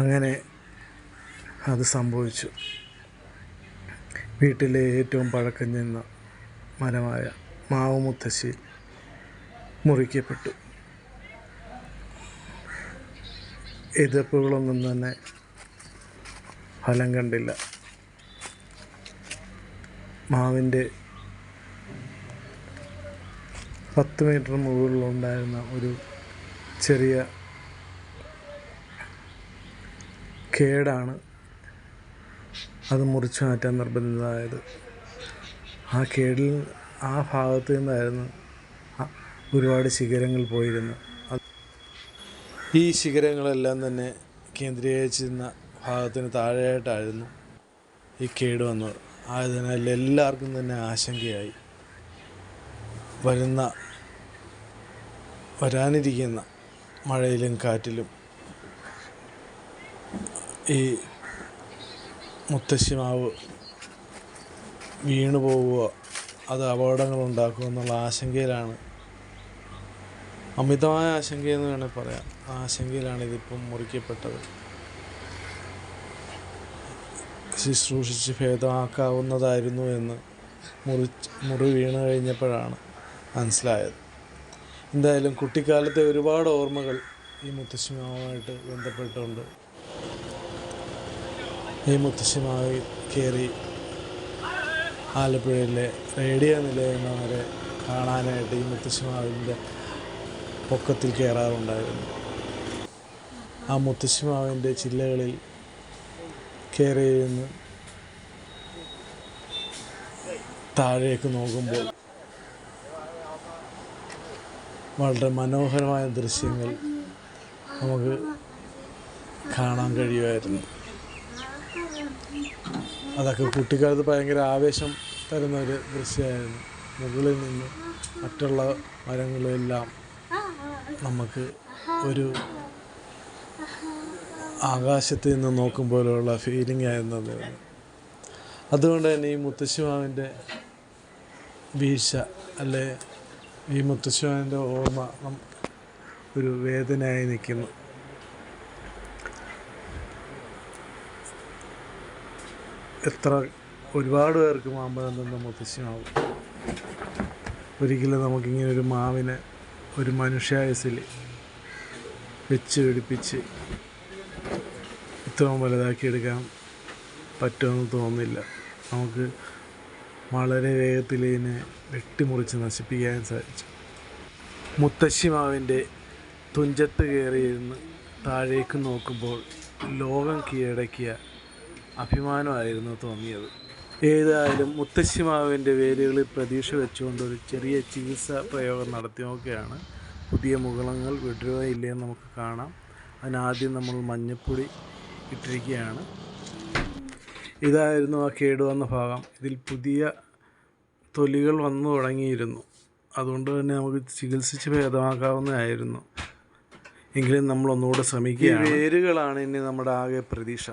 അങ്ങനെ അത് സംഭവിച്ചു. വീട്ടിലെ ഏറ്റവും പഴക്കം ചെന്ന മരമായ മാവ് മുത്തശ്ശി മുറിക്കപ്പെട്ടു. എതിർപ്പുകളൊന്നും തന്നെ ഫലം കണ്ടില്ല. മാവിൻ്റെ 10 മീറ്റർ മുകളിലുണ്ടായിരുന്ന ഒരു ചെറിയ കേടാണ് അത് മുറിച്ചു മാറ്റാൻ നിർബന്ധിതമായത്. ആ കേടിൽ ആ ഭാഗത്ത് നിന്നായിരുന്നു ഒരുപാട് ശിഖരങ്ങൾ പോയിരുന്നു. ഈ ശിഖരങ്ങളെല്ലാം തന്നെ കേന്ദ്രീകരിച്ചിരുന്ന ഭാഗത്തിന് താഴെയായിട്ടായിരുന്നു ഈ കേട് വന്നത്. ആയതിനാൽ എല്ലാവർക്കും തന്നെ ആശങ്കയായി. വരാനിരിക്കുന്ന മഴയിലും കാറ്റിലും ഈ മുത്തശ്ശിമാവ് വീണു പോവുക, അത് അപകടങ്ങളുണ്ടാക്കുക എന്നുള്ള ആശങ്കയിലാണ്, അമിതമായ ആശങ്കയെന്ന് വേണേൽ പറയാം. ആ ആശങ്കയിലാണ് ഇതിപ്പം മുറിക്കപ്പെട്ടത്. ശുശ്രൂഷിച്ച് ഭേദമാക്കാവുന്നതായിരുന്നു എന്ന് മുറി വീണ് കഴിഞ്ഞപ്പോഴാണ് മനസ്സിലായത്. എന്തായാലും കുട്ടിക്കാലത്തെ ഒരുപാട് ഓർമ്മകൾ ഈ മുത്തശ്ശിമാവുമായിട്ട് ബന്ധപ്പെട്ടുണ്ട്. ഈ മുത്തശ്ശിമാവിൽ കയറി ആലപ്പുഴയിലെ റേഡിയോ നിലയം വരെ കാണാനായിട്ട് ഈ മുത്തശ്ശിമാവിൻ്റെ പൊക്കത്തിൽ കയറാറുണ്ടായിരുന്നു. ആ മുത്തശ്ശിമാവിൻ്റെ ചില്ലകളിൽ കയറിയിരുന്ന് താഴേക്ക് നോക്കുമ്പോൾ വളരെ മനോഹരമായ ദൃശ്യങ്ങൾ നമുക്ക് കാണാൻ കഴിയുമായിരുന്നു. അതൊക്കെ കുട്ടിക്കാലത്ത് ഭയങ്കര ആവേശം തരുന്നൊരു ദൃശ്യമായിരുന്നു. മുകളിൽ നിന്ന് മറ്റുള്ള മരങ്ങളെല്ലാം നമുക്ക് ഒരു ആകാശത്ത് നിന്ന് നോക്കുമ്പോഴുള്ള ഫീലിംഗ് ആയിരുന്നു അത്. അതുകൊണ്ട് തന്നെ ഈ മുത്തശ്ശിമാവിൻ്റെ വീഴ്ച അല്ലെ ഈ മുത്തശ്ശിമാവിൻ്റെ ഓർമ്മ ഒരു വേദനയായി നിൽക്കുന്നു. ഒരുപാട് പേർക്ക് മാമ്പഴം തന്ന മുത്തശ്ശിമാവ് ഒരിക്കലും നമുക്കിങ്ങനെ ഒരു മാവിനെ ഒരു മനുഷ്യായുസ്സിൽ വെച്ച് പിടിപ്പിച്ച് ഇത്രയും വലുതാക്കിയെടുക്കാൻ പറ്റുമെന്ന് തോന്നുന്നില്ല. നമുക്ക് വളരെ വേഗത്തിൽ ഇതിനെ വെട്ടിമുറിച്ച് നശിപ്പിക്കാൻ സാധിച്ചു. മുത്തശ്ശിമാവിൻ്റെ തുഞ്ചത്ത് കയറിയിരുന്ന് താഴേക്ക് നോക്കുമ്പോൾ ലോകം കീഴടക്കിയ അഭിമാനമായിരുന്നു തോന്നിയത്. ഏതായാലും മുത്തശ്ശിമാവിൻ്റെ വേരുകളിൽ പ്രതീക്ഷ വെച്ചുകൊണ്ട് ഒരു ചെറിയ ചികിത്സാ പ്രയോഗം നടത്തി നോക്കുകയാണ്. പുതിയ മുകുളങ്ങൾ വിടരുകയോ ഇല്ലയെന്ന് നമുക്ക് കാണാം. അതിനാദ്യം നമ്മൾ മഞ്ഞൾപ്പൊടി ഇട്ടിരിക്കുകയാണ്. ഇതായിരുന്നു ആ കേടുവന്ന ഭാഗം. ഇതിൽ പുതിയ തൊലികൾ വന്നു തുടങ്ങിയിരുന്നു. അതുകൊണ്ട് തന്നെ നമുക്ക് ചികിത്സിച്ച് ഭേദമാക്കാവുന്നതായിരുന്നു. എങ്കിലും നമ്മളൊന്നുകൂടെ ശ്രമിക്കുക. വേരുകളാണ് ഇനി നമ്മുടെ ആകെ പ്രതീക്ഷ.